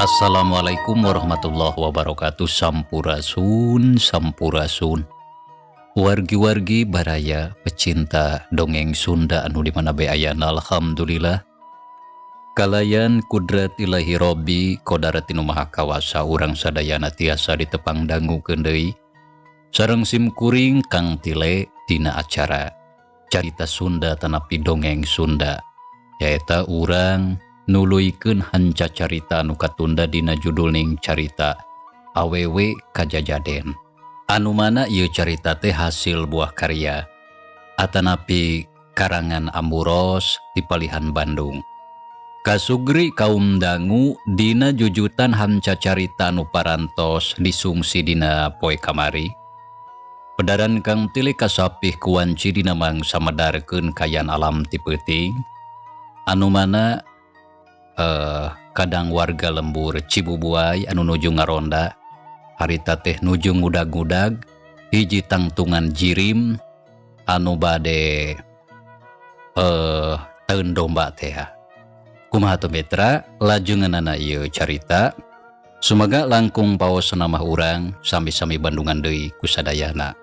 Assalamualaikum warahmatullahi wabarakatuh. Sampurasun, sampurasun. Wargi-wargi baraya pecinta dongeng Sunda anu di mana ayana. Alhamdulillah. Kalayan kudrat ilahi Robbi Qodaratinu Maha Kawasa urang sadayana tiasa ditepang dangu deui sareng sim kuring Kang Tile dina acara carita Sunda tanapi dongeng Sunda yaeta urang nuluykeun hanca carita anu katunda dina judulning carita Awewe Kajajaden. Anu mana ieu carita teh hasil buah karya atanapi karangan Amburos di Palihan Bandung. Kasugri kaum dangu dina jujutan hanca carita anu parantos disungsi dina poe kamari. Pedaran Kang Tile kasapih kuanci dina mangsa medarkeun kayan alam ti peuting anu mana kadang warga lembur Cibubuay anu nuju ngaronda harita teh nuju ngudag-ngudag hiji tangtungan jirim anu bade taun domba teh. Kumaha tu Betra laju ngeunana ieu carita sumaga langkung paos nama urang sami-sami Bandungan deui ku sadayana.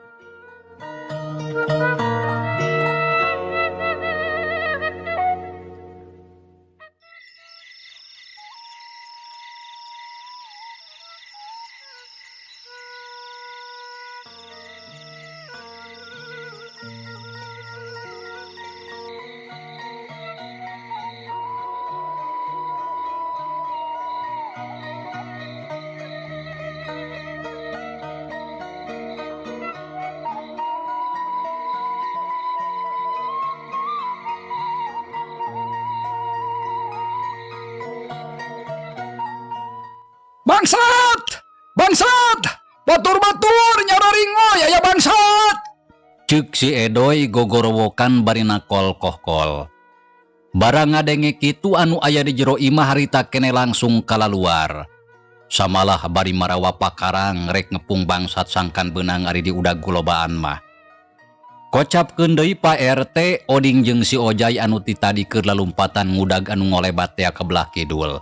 Bangsat! Bangsat! Batur-batur nyararingoy aya bangsat! Ceuk si Edoy gogorowokan barina kol-kohkol. Barang ngadenge kitu anu aya di jero imah harita kene langsung kalaluar. Samalah bari marawa pakarang rek ngepung bangsat sangkan beunang ari di udag gulobaan mah. Kocapkeun deui Pak RT oding jeung si Ojay anu ti tadi keur lalumpatan ngudag anu ngolebat teh ka belah kidul.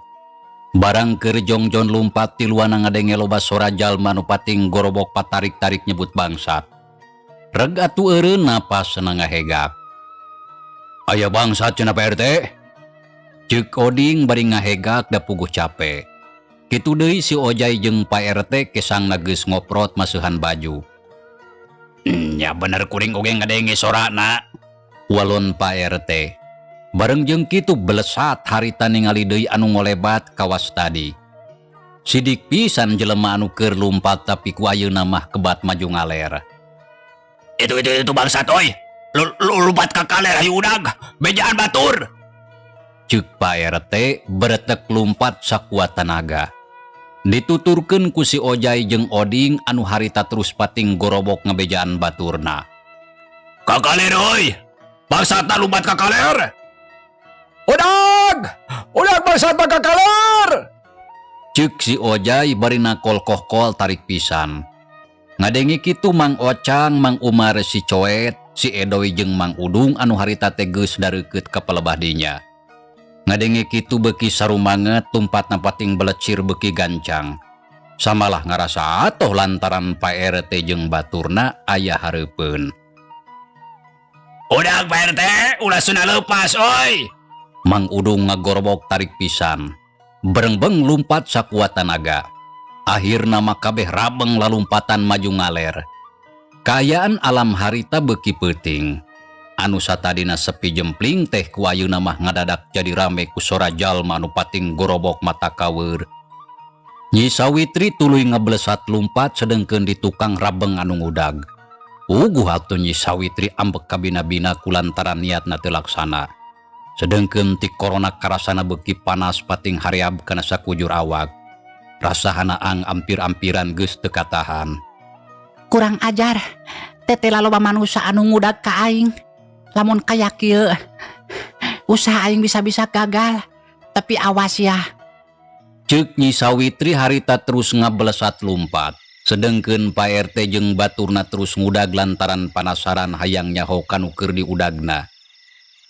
Barang keur jongjon lumpat ti luana ngadenge loba sora jalma nu pating gorobok patarik-tarik nyebut bangsat. Reg atuh eureun napas cenah ngahegak. Aya bangsat cenah Pak RT. Ceuk oding bari ngahegak da puguh cape. Kitu deui si Ojay jeung Pak RT kesangna geus ngoprot maseuhan baju. Ya bener kuring oge ngadenge sorana. Walon Pak RT. Bareng jeung kitu belesat harita ningali deui anu ngolebat kawas tadi. Sidik pisan jelema anu keur lumpat tapi ku ayeuna mah kebat maju ngaler. Itu bangsat oi. Lumpat ka kaler hayu udag, bejaan batur. Ceuk Pak RT beretek lumpat sakuat tenaga. Dituturkeun ku si Ojay jeung Oding anu harita terus pating gorobok ngebejaan baturna. Ka kaler oi. Bangsatna lumpat ka kaler. Udag! Udag bangsat maka kaler! Ceuk si Ojay barina kol-kohkol tarik pisan. Ngadenge kitu Mang Ocang, Mang Umar si Coet, si Edoy jeung Mang Udung anu harita teh geus dareukeut ka pelebah dinya. Ngadenge kitu beuki sarumanget tumpatna pating belecir beuki gancang. Samalah ngarasa atoh lantaran Pak RT jeung baturna aya hareupeun. Udag Pak RT, ulah sunah leupas oi. Mang Udung ngagorobok tarik pisan. Berengbeng lumpat sakuat tenaga. Akhirna mah kabeh rabeng lalumpatan maju ngaler. Kaayaan alam harita beuki peuting. Anu satadina sepi jempling teh ku ayeuna mah ngadadak jadi rame ku sora jalma anu pating gorobok mata kaweur. Nyi Sawitri tuluy ngablesat lumpat sedengkeun di tukang rabeng anu ngudag. Uguh atuh Nyi Sawitri ambek ka bina-bina kulantaran niatna teu laksana. Sedengkeun ti corona karasana beuki panas pating hareab kana sakujur awak. Rasahana ang ampir-ampiran geus teu katahan. Kurang ajar, teteh loba manusia anu ngudag ka aing. Lamun kaya kieu, usaha aing bisa-bisa gagal. Tapi awas ya. Ceuk Nyi Sawitri harita terus ngablesat lumpat. Sedengkeun Pak RT jeung baturna terus ngudag lantaran panasaran hayang nyaho kanu keur diudagna.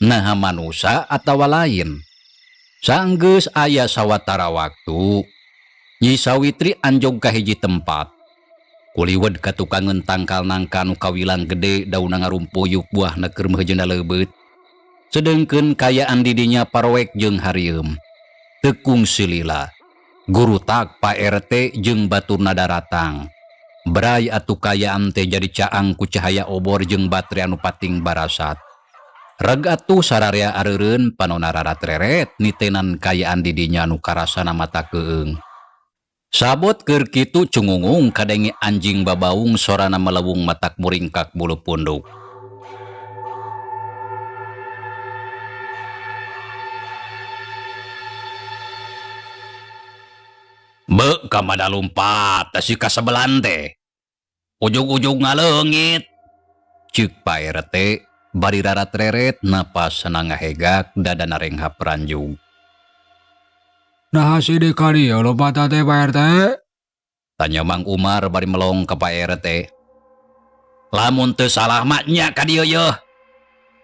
Nah manusia atawa lain. Sanggeus aya sawatara waktu Nyi Sawitri anjog ka hiji tempat. Kuliwed ka tukangan tangkal nangka anu kawilang gede daun ngarumpuyuk buahna keur meujeunna leubeut. Sedengkeun kayaan didinya parowek jeung harieum. Tekung silila. Guru tak Pak RT jeung baturna daratang. Berai atuh kayaan teh jadi caang ku cahaya obor jeung batere anu pating barasat. Reg atuh sararea areureun panonna rarat-reret nitenan kayaan didinya anu karasana mata keung. Sabot keur kitu cungungung kadenge anjing babaung sorana melewung matak muringkak bulu punduk. Be kamada lumpat tasi kasebelan teh. Ujug-ujug ngaleungit. Ceuk Pak RT bari rarat-reret napas senang ngahegak dadana renghap ranjung. Nah sidik ka dieu lompat teh Pak RT? Tanya Mang Umar bari melong ka Pak RT. Lamun teu salah mah nya ka dieu yeuh.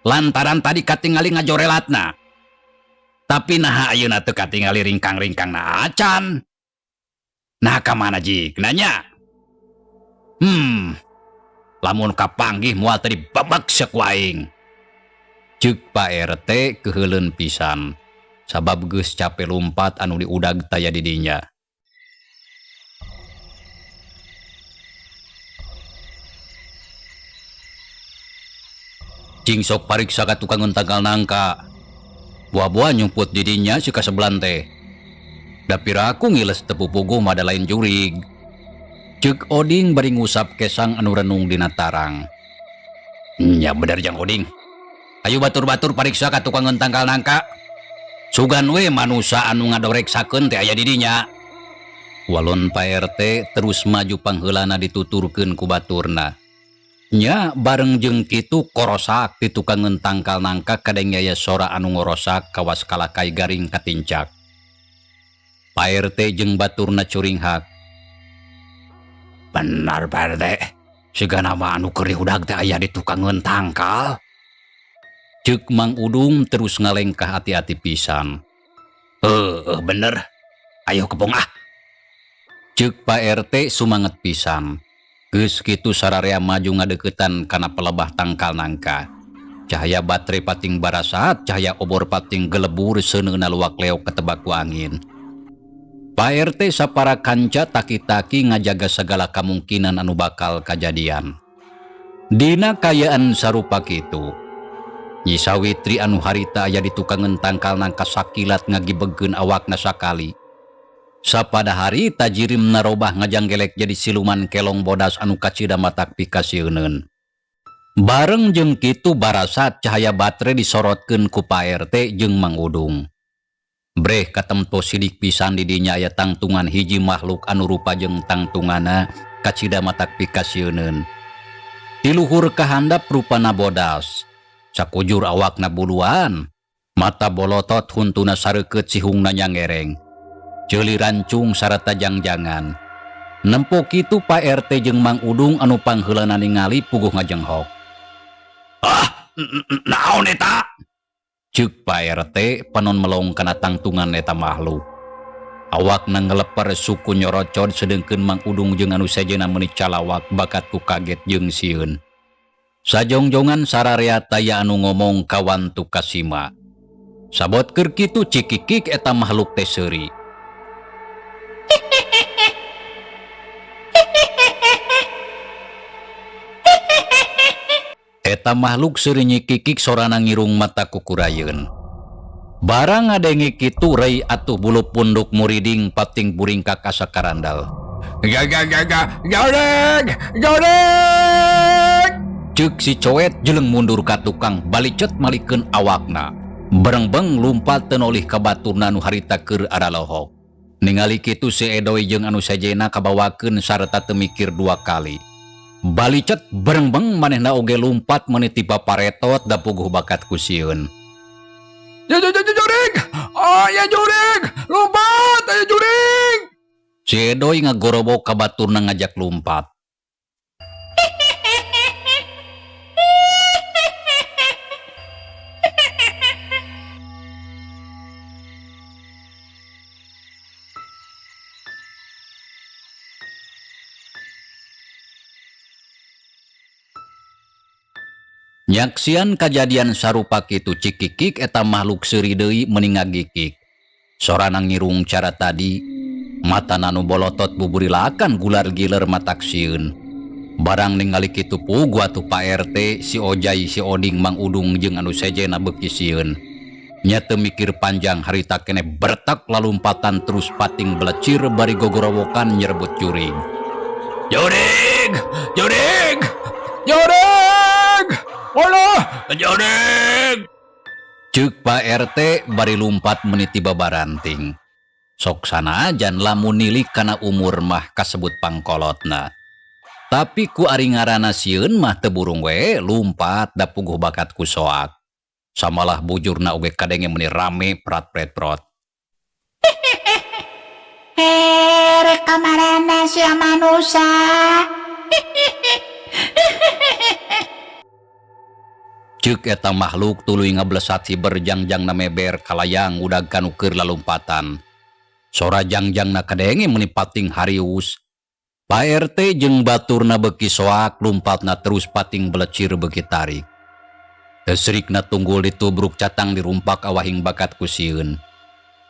Lantaran tadi katingali ngajorelatna. Tapi naha ayeuna teu katingali ringkang-ringkangna acan. Nah kamana jik nanya? Lamun kapanggih moal tadi babak seuk waing. Ceuk Pak RT keheuleun pisan. Sabab geus capek lumpat anu diudag taya didinya. Cing sok pariksa ka tukang tangkal nangka. Buah-buah nyumput didinya si kasebelan teh. Dapira aku ngiles tepu puguh mada lain jurig. Ceuk Oding bari ngusap kesang anu renung dina tarang. Nya bener jang Oding. Ayo batur-batur pariksa ka tukang tangkal nangka. Sugan we manusa anu ngadoreksakeun teh aya didinya. Walon Pak RT terus maju pangheulana dituturkeun ku baturna. Nya bareng jeung kitu korosak di tukang tangkal nangka kadenge aya sora anu ngorosak kawas kalakai garing katincak. Pak RT jeung baturna curing hak. Benar Pak RT, sigana mah anu keur diudag teh aya di tukang tangkal. Ceuk Mang Udung terus ngalengkah hati-hati pisan. Bener. Ayo kepong ah. Ceuk Pak RT sumanget pisan. Geus kitu sararea maju ngadeuketan kana pelebah tangkal nangka. Cahaya batere pating barasat, cahaya obor pating gelebur seuneuna luwak leok ketebak ku angin. Pak RT sapara kanca taki-taki ngajaga segala kemungkinan anu bakal kajadian. Dina kayaan sarupa kitu. Nyi Sawitri anu harita aya di tukangan tangkal nangka sakilat ngagibegkeun awakna sakali. Sapada hari tajirim narobah ngajanggelek jadi siluman kelong bodas anu kacida matak pikasieun. Bareng jeung kitu barasat cahaya batere disorotkeun ku Pak RT jeung Mang Udung. Breh katempo sidik pisan didinya aya tangtungan hiji makhluk anu rupa jeung tangtungana kacida matak pikasieun. Ti luhur kahandap rupana bodas. Sakujur awakna buluan. Mata bolotot huntuna sareukeut sihungna nyangereng. Ceuli rancung sarata jangjangan. Nempo kitu Pak RT jeung Mang Udung anu pangheulana ningali puguh ngajenghok. Naon eta? Ceuk Pak RT panon melong kana tangtungan eta makhluk. Awakna ngeleper suku nyorocod sedengkeun Mang Udung jeung anu sejenna meuni calawak bakat ku kaget jeung sieun. Sajongjongan sararea taya anu ngomong kawan tu kasima. Sabot keur kitu cikikik eta makhluk teh seuri. Eta makhluk seuri nyikikik sorana ngirung mata kukurayeun. Barang ngadenge kitu rei atuh bulu punduk muriding pating buringkak asa karandal. Jodeg! Ceuk si coet jeleng mundur ka tukang balicet malikeun awakna. Berengbeng lumpat tenolih ka baturna anu harita keur aralohok. Ningali kitu si Edoy jeung anu sejenna kabawakeun sarta teu mikir dua kali. Balicet berengbeng manehna oge lumpat meuni ti paparetot da puguh bakat ku sieun. Jurig! Ya jurig! Lompat! Ayo jurig! Si Edoy ngagorobok ka baturna ngajak lumpat. Nyaksian kajadian sarupa kitu Cikikik eta makhluk seuri deui meuning ngagikik. Soranang ngirung cara tadi, mata nanu bolotot buburilakan gular-giler matak sieun. Barang ningali kitu pugu atuh Pak RT, si Ojai, si Oding, Mang Udung jeung anu sejena beuki sieun. Nya teu mikir panjang harita kene bertak lalumpatan terus pating belecir bari gogorowokan nyerebut jurig. Jurig! Jurig! Jorig! Allah! Jurig! Ceuk Pak RT bari lumpat meniti babaranting. Sok sanajan lamun nilik kana umur mah kasebut pangkolotna. Tapi ku ari ngaranna sieun mah teu burung we lumpat da puguh bakat ku soak. Samalah bujurna oge kadenge meuni rame prat-pret-prot. Rek kamarana sia manusia. Ceuk eta makhluk tuluy ngablesat hiber jangjangna meber kalayang udag kanu keur lalumpatan. Sora jangjangna kadenge meuni pating harius. Pak RT jeung baturna beuki soak lumpatna terus pating belecir beuki tarik. Esrikna tunggul ditubruk catang dirumpak awahing bakat ku sieun.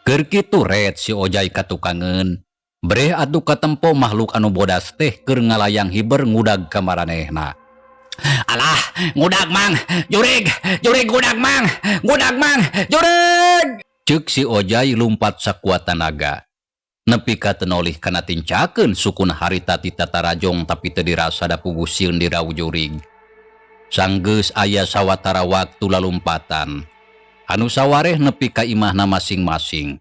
Keur kitu ret si Ojai katukangeun. Breh atuh katempo makhluk anu bodas teh keur ngalayang hiber ngudag ka maranehna. Alah, ngudag mang, jurig, jurig ngudag mang, jurig. Ceuk si Ojai lumpat sakuat tenaga. Nepi ka tenolih kana tincakeun sukuna harita ti tatarajong tapi teu dirasa da puguh sieun di rau jurig. Sanggeus aya sawatara waktu lalumpatan. Anu sawareh nepi ka imahna masing-masing.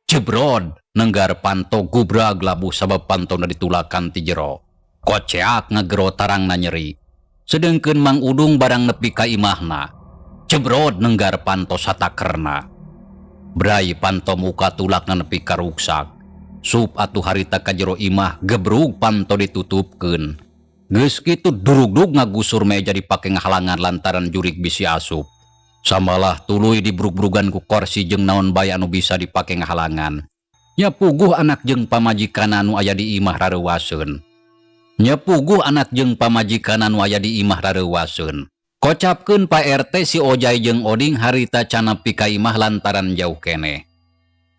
Jebrod nenggar panto gubrag labuh sabab pantona ditulakan ti jero. Koceak ngegero tarangna nyeri. Sedengkeun Mang Udung barang nepi ka imahna. Jebrod nenggar panto satakerna. Brai panto muka tulakna nepi ka ruksak. Sup atuh harita ka jero imah gebrug panto ditutupkeun. Geus kitu durug-dug ngagusur meja dipake ngahalangan lantaran jurig bisi asup. Samalah tuluy dibrug-brugan ku korsi jeung naon bae anu bisa dipake ngahalangan. Nya puguh anak jeung pamajikan anu aya di imah rareuwaseun. Kocapkeun Pak RT si Ojai jeung Oding harita can nepi ka imah lantaran jauh keneh.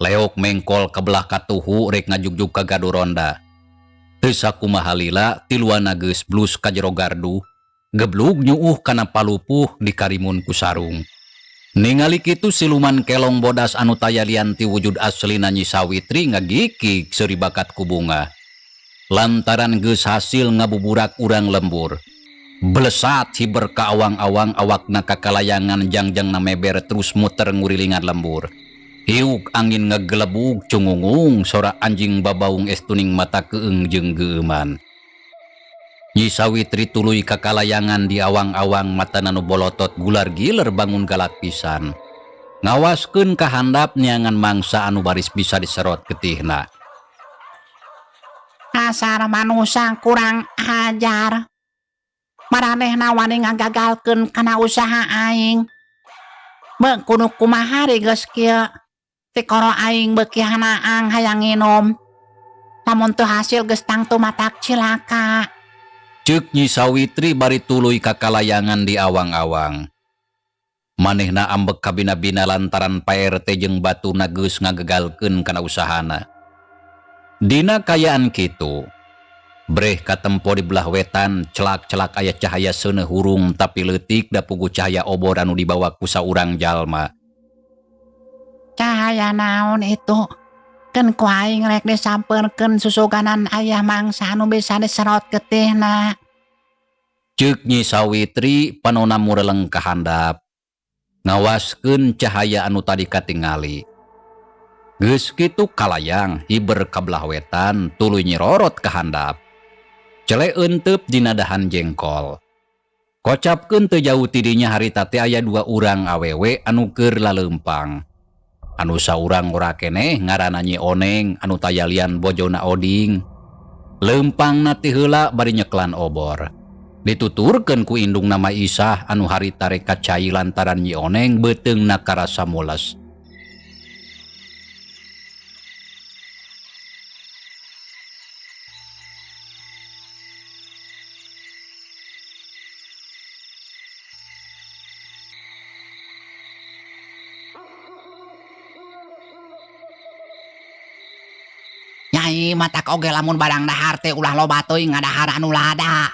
Leok mengkol kebelah katuhu rek ngajugjug ka gaduh ronda. Teu sakumaha lila tiluana geus blus ka jero gardu, geblug nyuuh kana palupuh dikarimun ku sarung. Ningali kitu siluman kelong bodas anu tayalian ti wujud aslina Nyi Sawitri ngagikik seuri bakat ku bunga. Lantaran geus hasil ngabuburak urang lembur. Blesat hiber ka awang-awang awakna kakalayangan jangjangna meber terus muter ngurilingan lembur. Hiuk angin ngegelebug cungungung sora anjing babaung estuning mata keeng jeung geuman. Nyi Sawitri tuluy kakalayangan di awang-awang mata nanu bolotot gular giler bangun galak pisan. Ngawaskeun ka handap neangan mangsa anu baris bisa diserot getihna. Kasar manusia kurang ajar. Maranehna wani ngagagalkeun kana usaha aing. Beuk kudu kumaha geus kieu. Ti koro aing beuki hanaang hayang nginum. Lamun teu hasil geus tangtu matak cilaka. Ceuk Nyi Sawitri bari tuluy kakalayangan di awang-awang. Manehna ambek kabina-bina lantaran Pak RT jeung batuna geus ngagegalkeun kana usahana. Dina kayaan kitu, breh katempo di belah wetan celak-celak aya cahaya seuneu hurung tapi leutik da puguh cahaya obor anu dibawa ku saurang jalma. Cahaya naon itu? Keun ku aing rek disampeurkeun susuganan aya mangsa anu bisa diserot getihna. Ceuk Nyi Sawitri panonna mureleng ka handap. Ngawaskeun cahaya anu tadi katingali. Geus kitu kalayang hiber ka belah wetan tuluy nyirorot ka handap. Celeun teup dina dahan jengkol. Kocapkeun teu jauh ti dinya harita teh aya 2 urang awewe anu keur laleumpang. Anu saurang ora keneh ngaranna Nyi Oneng anu tayalian bojona Oding. Leumpangna ti heula bari nyeklan obor. Dituturkeun ku indung nama Isah anu harita rek kacai lantaran Nyi Oneng beuteungna karasa mules. nyai matak oge lamun barang dahar teh ulah loba teuing ngadahar anu lada.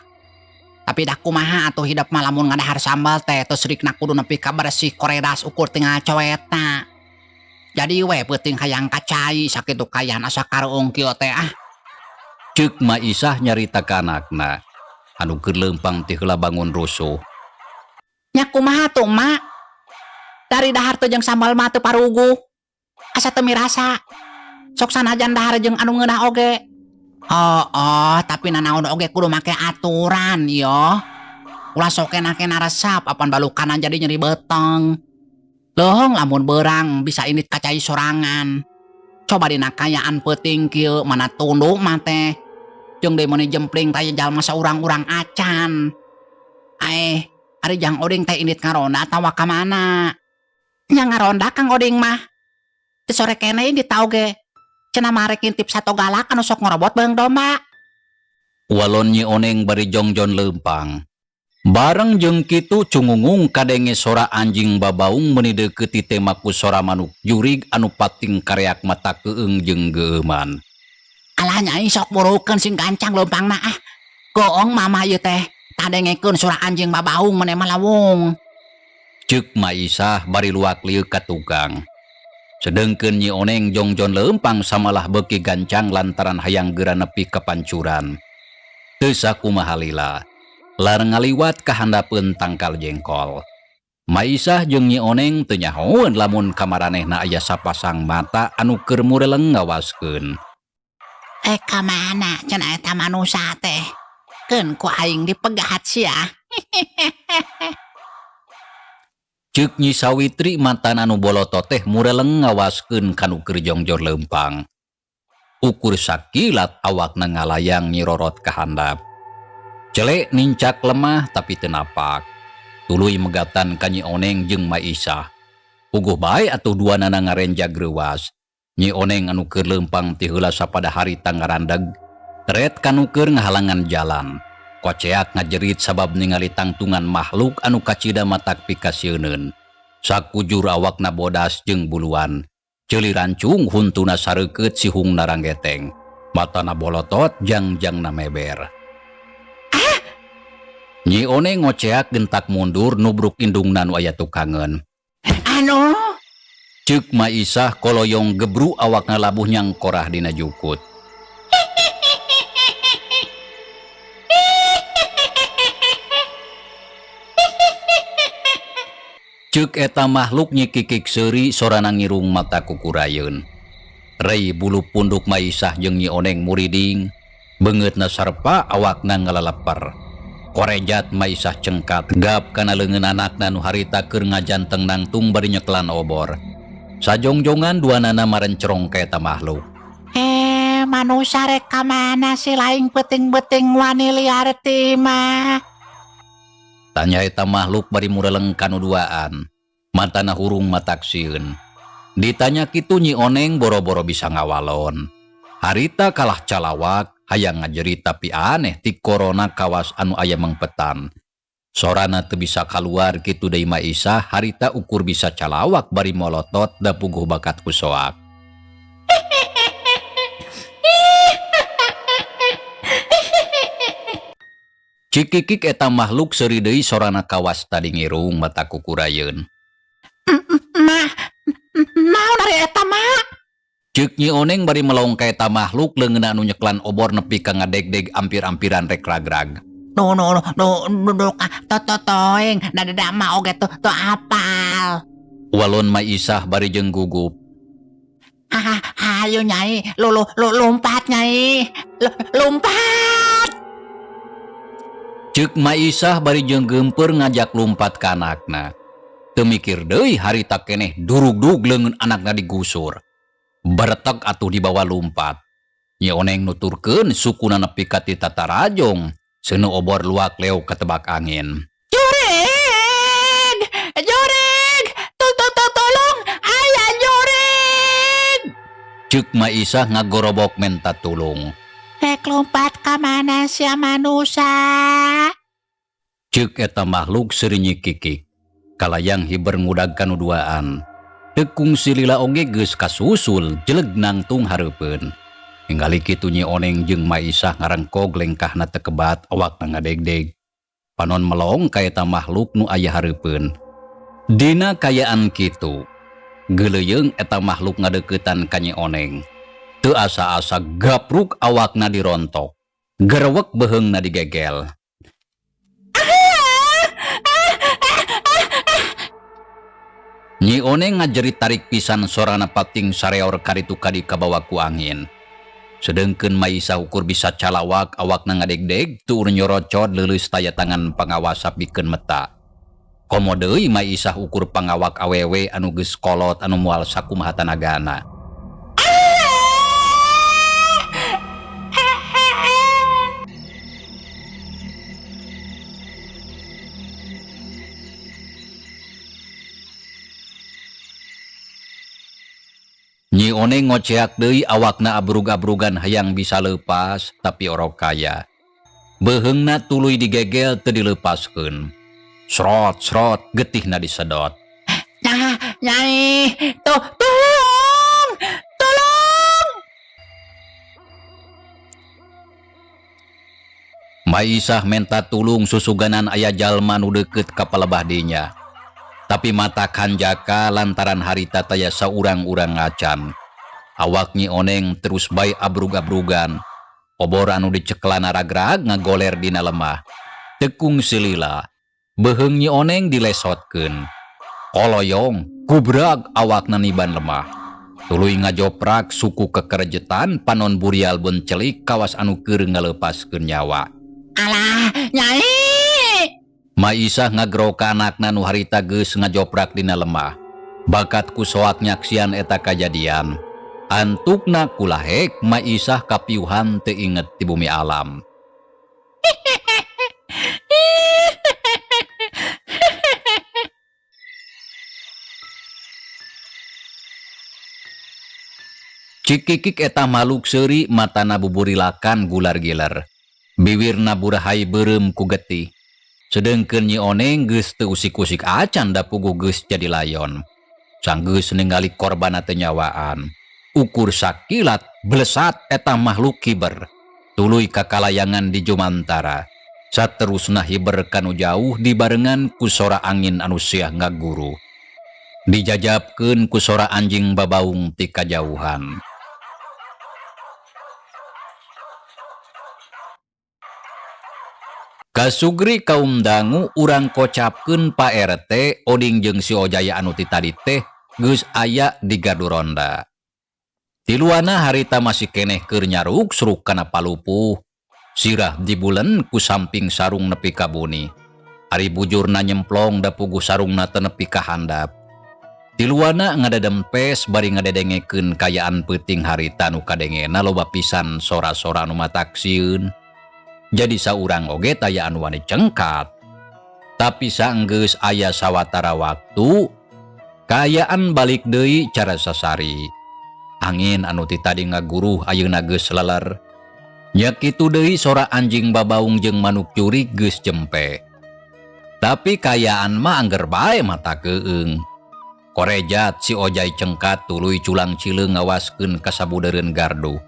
Tapi dah kumaha atuh hidup mah lamun ngadahar sambal teh terus rikna kudu nepi ka bersih koredas ukur tinggal coetna. Jadi we peuting hayang kacai sakitu kayan asa kareung kieu teh ah. Ceuk Maisah nyarita ka anakna anu keur leumpang ti heula bangun rusuh. Nya kumaha tuh mak? Dari dahar teh jeung sambal mah teu parugu. Asa teu mirasa. Sok sanajan dahar jeung anu ngeunah oge. Oh, tapi nanaon oge kudu make aturan yo. Ulah sok kena resep apan balukanan jadi nyeri beteng. Leuheung lamun beurang bisa init kacai sorangan. Coba dina kayaan peuting kieu mana tunduk mah teh. Jeung deui meuni jempling teh jalma saurang-urang acan. Ari jang oding teh init ngaronda atawa ka mana? Nya ngaronda Kang Oding mah. Teu sore keneh di tau ge. Cenah mah rek ngintip sato galak anu sok ngorobot beung domba. Walon Nyi Oneng bari jongjon leumpang. Bareng jeung kitu cungungung kadenge sora anjing babaung meuni deukeut teh maku sora manuk jurig anu pating kareak mata keueung jeung geueuman. Alah nyai sok burukeun sing gancang leumpangna ah. Goong mama ieu teh tadengekeun sora anjing babaung meneh mah lawung. Ceuk Maisah bari luak lieu ka tukang. Sedengkeun Nyi Oneng jongjon leumpang samalah beuki gancang lantaran hayang geura nepi ka pancuran. Teu sakumaha lila, lar ngaliwat ka handapeun tangkal jengkol. Maisah jeung Nyi Oneng teu nyahoeun lamun ka maranehna aya sapasang mata anu keur mureleng ngawaskeun. Ka mana cenah eta manusa teh? Keun ku aing dipegat sia. Ceuk Nyi Sawitri mantan anu bolotot teh mureleng ngawaskeun kanu keur jongjor leumpang. Ukur sakilat awakna ngalayang nyirorot ka handap. Celek nincak lemah tapi teu napak. Tuluy megatan ka Nyi Oneng jeung Maisah. Puguh bae atuh duanana ngarenjag reuwas. Nyi Oneng anu keur leumpang ti heula sapada harita ngarandeg, teret kanu keur ngahalangan jalan. Koceak ngajerit sabab ningali tangtungan makhluk anu kacida matak pikasieun. Sakujur awakna bodas jeung buluan. Ceuli rancung huntuna sareukeut sihung naranggeteng. Matana bolotot jangjangna meber. Nyi Oneng ngoceak gentak mundur nubruk indungna nu aya tukangeun. Anu? Ceuk Maisah koloyong gebru awakna labuh nyang korah dina jukut. Ceuk eta makhluk nyikikik seuri sorana ngirung mata kukurayeun. Rei bulu punduk Maisah jeung Nyi Oneng muriding, beungeutna sarpa awakna ngalalapar. Korejat Maisah cengkat gap kana leungeun anakna nu harita keur ngajanteng nangtung bari nyeklan obor. Sajongjongan duanana marencrong ka eta makhluk. Manusa rek ka mana si laing peuting-peuting wani liar ti mah? Tanya eta makhluk bari mureleng kanu duaan. Mantana hurung mataksieun. Ditanya kitu Nyi Oneng boro-boro bisa ngawalon. Harita kalah calawak, hayang ngajerit tapi aneh ti korona kawas anu aya mengpetan. Sorana teu bisa kaluar kitu deui Maisah, harita ukur bisa calawak bari molotot da puguh bakat kusoak. Cikikik eta makhluk seuri deui sorana kawas tadi ngirung mata kukurayeun. Naon ari eta mah? Ceuk Nyi Oneng bari melong ka eta makhluk leungeun anu nyeklan obor nepi ka ngadeg-deg ampir-ampiran rek ragrag. No, toeng, dada mah oge tuh apal. Walon Maisah bari jeung gugup. Hayu nyai, lompat nyai, lompat. Ceuk Maisah bari jeung geumpeur ngajak lumpat ka anakna. Teu mikir deui harita keneh durug-dug leungeun anakna digusur. Baretek atuh dibawa lumpat. Nyi Oneng nuturkeun sukuna nepi ka ti tatarajong. Seuneu obor luak leo katebak angin. Jurig! Tolong! Aya jurig! Ceuk Maisah ngagorobok menta tulung. Rek lompat ka mana sia manusa? Ceuk eta makhluk seuri nyikikik. Kalayang hiber ngudag kanu duaan. Tekung silila oge geus kasusul jeleg nangtung hareupeun. Ningali kitu Nyi Oneng jeung Maisah ngarengkog lengkahna teu kebat awakna ngadegdeg. Panon melong ka eta makhluk nu aya hareupeun. Dina kayaan kitu, geuleuyeung eta makhluk ngadeuketan ka Nyi Oneng. Teu asa-asa gapruk awakna dirontok. Gerewek beheungna digegel. Nyi Oneng ngajerit tarik pisan sorana pating sareor karitu kadi kabawa ku angin. Sedengkeun Maisah ukur bisa calawak awakna ngadegdeg tuur nyorocod leuleus taya tangan pangawas sapikeun meta. Komo deui Maisah ukur pangawak awewe anu geus kolot anu moal sakumaha tanagana. Nyi Oneng ngoceak deui awakna abrug-abrugan hayang bisa leupas tapi orok kaya. Beheungna tuluy digegel teu dileupaskeun. Srot-srot getihna disedot. Nyai, tolong! Tolong! Maisah menta tulung susuganan aya jalma nu deukeut ka palebah dinya. Tapi mata kanjaka lantaran harita taya saurang-urang ngacan. Awak Nyi Oneng terus bae abrug-abrugan. Obor anu dicekelana ragrag ngagoler dina lemah. Tekung silila. Beheung Nyi Oneng dilesotkeun. Koloyong, kubrag awakna niban lemah. Tuluy ngajoprak suku kekerejetan panon burial bencelik kawas anu keur ngaleupaskeun nyawa. Alah, Nyai! Maisah ngagrok ka anakna nu harita geus ngajoprak dina lemah. Bakat ku soak nyaksian eta kajadian. Antukna kulahek Maisah kapiuhan teu inget ti bumi alam. Cikikik eta maluk seuri matana buburilakan gular-gilar. Bibirna burahay beureum ku getih. Sedengkeun Nyi Oneng geus teu usik-usik acan da puguh geus jadi layon. Sanggeus ningali korbanna teu nyawaan. Ukur sakilat blesat eta makhluk kiber. Tuluy ka kalayangan di Jumantara. Saterusna hiber kanu jauh dibarengan ku sora angin anu siah ngaguru. Dijajabkeun ku sora anjing babaung ti kajauhan. Kasugri kaum dangu urang kocapkeun Pak RT Oding jeung si Ojaya anu ti tadi teh geus aya di Gaduronda. Tiluana harita masih keneh keur nyaruk suruk kana palupuh. Sirah dibulen ku samping sarung nepi ka buni. Ari bujurna nyemplong da puguh sarungna teu nepi ka handap. Tiluana ngadedempes bari ngadedengekeun kayaan peuting harita nu kadengena loba pisan sora-sora anu mataksieun. Jadi saurang oge taya anu wani cengkat. Tapi saenggeus aya sawatara waktu, kayaan balik deui cara sasari. Angin anu ti tadi ngaguruh ayeuna geus leler. Nya kitu deui sora anjing babaung jeung manuk jurig geus jempe. Tapi kayaan mah angger bae mata keueung. Korejat si Ojai cengkat tuluy culang cileung ngawaskeun ka sabudeureun gardu.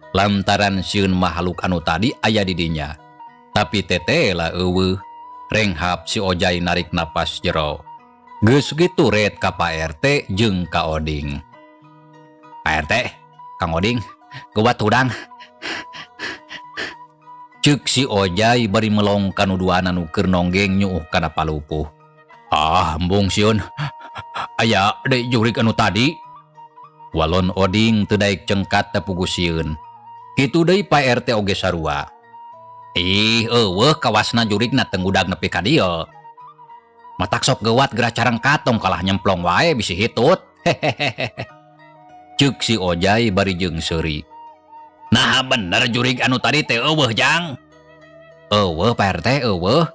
Lantaran sieun makhluk anu tadi aya di dinya. Tapi tete lah eueuh. Renghap si Ojai narik napas jero. Geus kitu ret ka Pak RT jeung ka Oding. Pak RT, Kang Oding, geuwat hudang. Ceuk si Ojai bari melong kanu duana nu keur nonggeng nyuuh kana palupuh. Ah, embung sieun. Aya deui jurig anu tadi. Walon Oding teu daek cengkat teu puguh sieun. Kitu deui Pak RT oge sarua. Ih, eueuh kawasna jurigna teu ngudag nepi ka dieu. Matak sok geuwat geura careng katong kalah nyemplong wae bisi hitut. Hehehe. Ceuk si Ojai bari jeung seuri. Nah bener jurig anu tadi teh eueuh jang. Eueuh Pak RT eueuh.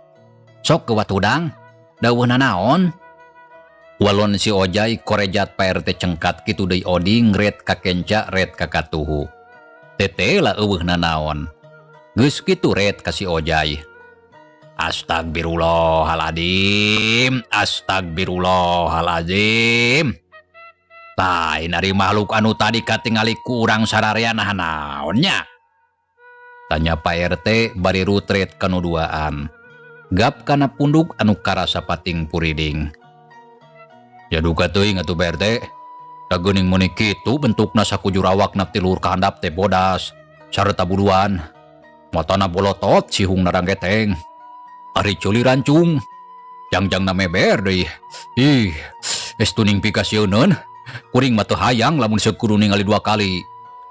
Sok geuwat hudang. Dawuhna naon? Walon si Ojai korejat Pak RT cengkat kitu deui Oding ret ka kenca ret ka katuhu. Tete lah eueuhna naon. Geus kitu ret ka si Ojai. Astagfirullahaladzim, astagfirullahaladzim. Lain ari makhluk anu tadi katingali ku urang sararea naonnya? Tanya Pak RT bari rutret kanuduaan. Gap kana punduk anu karasa pating puriding. Ya duka teuing atuh Pak RT. Da geuning muni kitu bentukna sakujur awakna ti luhur ka handap teh bodas sareta buluan. Matana bolotot sihung narang geteng. Ari culi rancung. Jangjangna meber deui. Ih, estuning pikasieun. Kuring mah teu hayang lamun sekudu ningali 2 kali.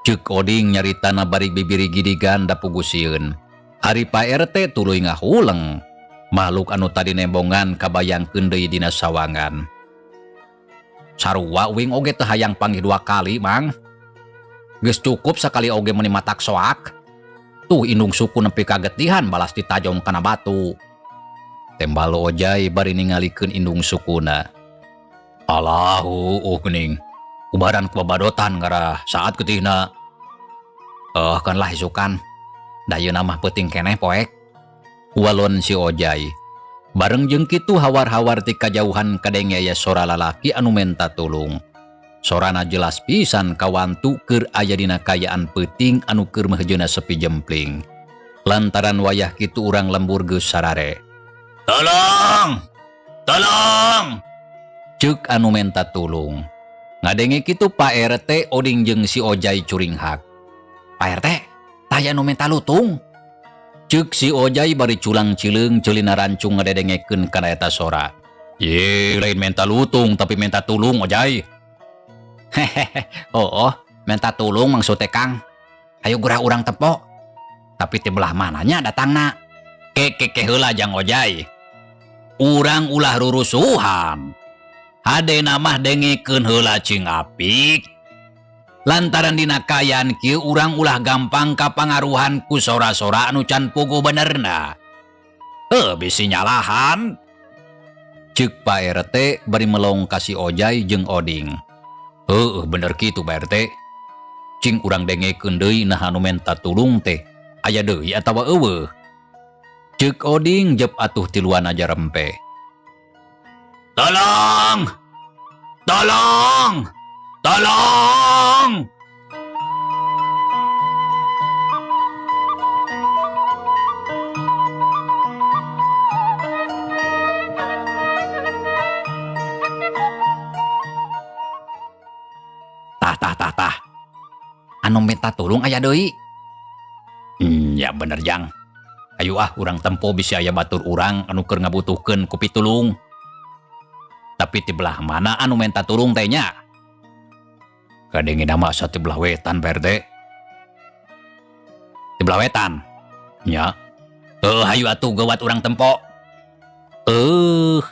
Ceuk Oding nyaritana bari bibiri gidigan da pugusieun. Ari Pak RT tuluy ngahuleng. Makhluk anu tadi nembongan kabayangkeun deui dina sawangan. Sarua uing oge teu hayang panggih 2 kali, Mang. Geus cukup sakali oge meuni matak soak. Tuh indung suku nepi kagetihan balas ditajong kana batu. Tembal Ojai bari ningalikeun indung sukuna. Alahu geuning. Ubaran kebabadotan ngara saat getihna. Kan lah isukan. Dayeuna mah peuting keneh poek. Walon si Ojai. Bareng jeung kitu hawar-hawar ti kajauhan kadenge aya sora lalaki anu menta tulung. Sorana jelas pisan kawantu keur aya dina kayaan peuting anu keur mehjeuna sepi jempling. Lantaran wayah kitu urang lembur geus sarare. Tolong! Tolong! Ceuk anu menta tulung. Ngadenge kitu Pak RT Oding jeung si Ojai curing hak. Pak RT, taya anu menta lutung. Ceuk si Ojai bari culang cileung ceulina rancung ngadedengekeun kana eta sora. Ye, lain menta lutung tapi menta tulung Ojai. Hehehe, menta tulung maksud teh Kang. Hayu gurah urang tepo. Tapi ti belah mananya datangna? Ke heula jang Ojai. Urang ulah rurusuhan. Hadena mah dengekeun heula cing apik. Lantaran dina kayaan kieu urang ulah gampang kapangaruhan ku sora-sora anu can pugu benerna. Bisi nyalahan. Ceuk Pak RT bari melong ka si Ojai jeung Oding. Bener kitu Pak RT. Cing urang dengekeun deui nah anu menta tulung teh aya deui atawa eueuh. Ceuk Oding jep atuh tiluan aja rempe. Tolong! Tolong! Tolong! Tah. Anu minta tulung aya deui. Ya bener jang. Ayo urang tempo bisa aya batur urang anu keur ngabutuhkeun ku pitulung. Tapi ti belah mana anu menta tulung teh nya? Kadenge nama asa ti belah wetan Pak RT. Ti belah wetan. Nya. Hayu atuh gawat urang tempo.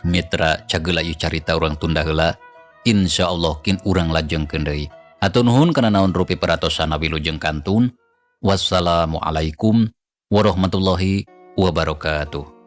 Mitra cageula ieu carita urang tunda heula. Insyaallah kin urang lajengkeun deui. Hatur nuhun kana naon rupi peratosan wilujeng kantun. Wassalamualaikum warahmatullahi wabarakatuh.